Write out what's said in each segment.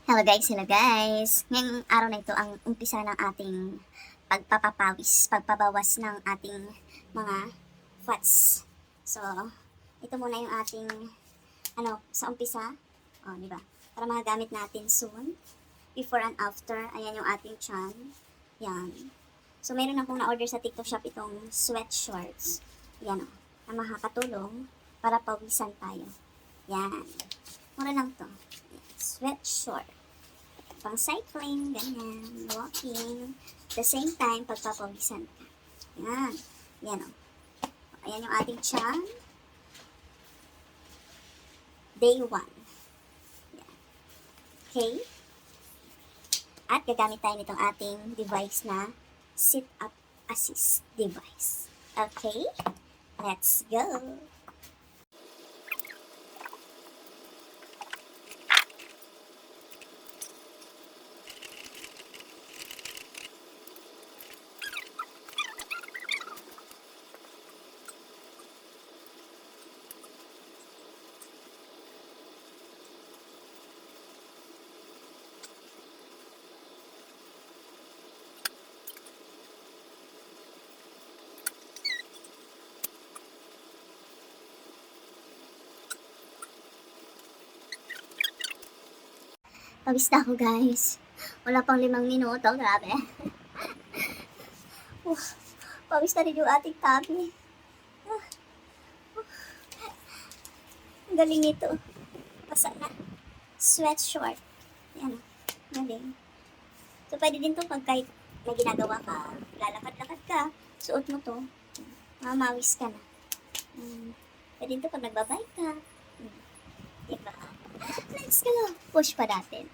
Hello guys. Ngayong araw na ito ang umpisa ng ating pagpapapawis, pagpabawas ng ating mga fats. So, ito muna yung ating sa umpisa. Oh, di ba? Para magagamit natin soon. Before and after, ayan yung ating chan. Yan. So, meron akong na-order sa TikTok shop itong sweatshorts. Yan na makakatulong para pawisan tayo. Yan. Mura lang to. Sweatshirt. Pang cycling, ganyan, walking. At the same time, pagpapawisan ka. Yan. Yan o. Ayan yung ating chan. Day 1. Yan. Okay. At gagamit tayo nitong ating device na sit-up assist device. Okay. Let's go. Pawis na ako guys. Wala pang 5 minuto. Grabe. Pawis na rin yung ating tabi. Ang galing nito. Basa na. Sweatshort. Yan. Galing. So pwede din to pag kahit may ginagawa ka, lalakad-lakad ka, suot mo to, mamawis ka na. Pwede din to pag nagbabike ka. Diba? Let's go! Push pa natin.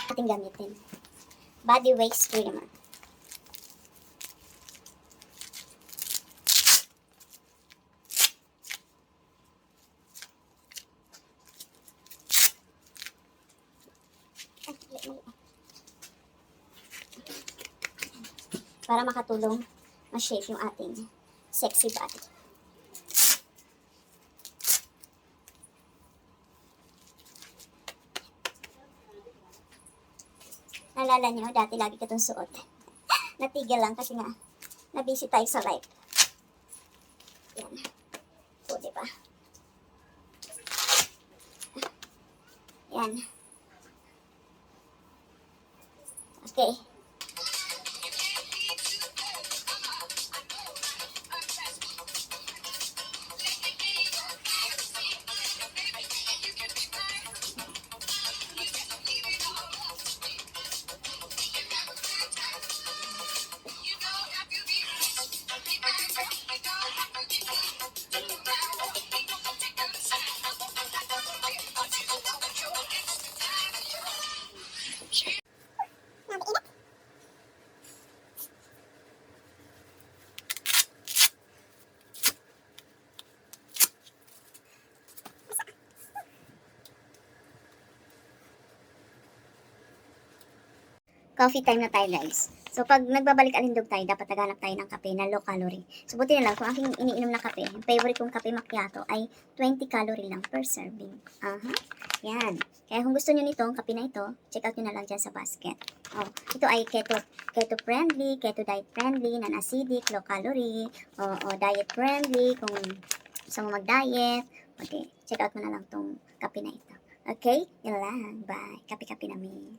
Ating gamitin. Body waste creamer. Para makatulong ma-shape yung ating sexy body. Naalala nyo, dati lagi ka itong suot. Natigil lang kasi nga, nabisi tayo sa life. Yan. O, diba? Yan. Okay. Coffee time na tayo guys. So pag nagbabalik alindog tayo, dapat naghanap tayo ng kape na low calorie. So buti na lang, kung aking iniinom na kape, yung favorite kong kape macchiato ay 20 calorie lang per serving. Yan. Kaya kung gusto nyo nitong kape na ito, check out nyo na lang dyan sa basket. Oh, ito ay keto friendly, keto diet friendly, non-acidic, low calorie, o diet friendly kung gusto mo mag-diet. Okay, check out mo na lang tong kape na ito. Okay? Yun lang. Bye. Kape-kape namin.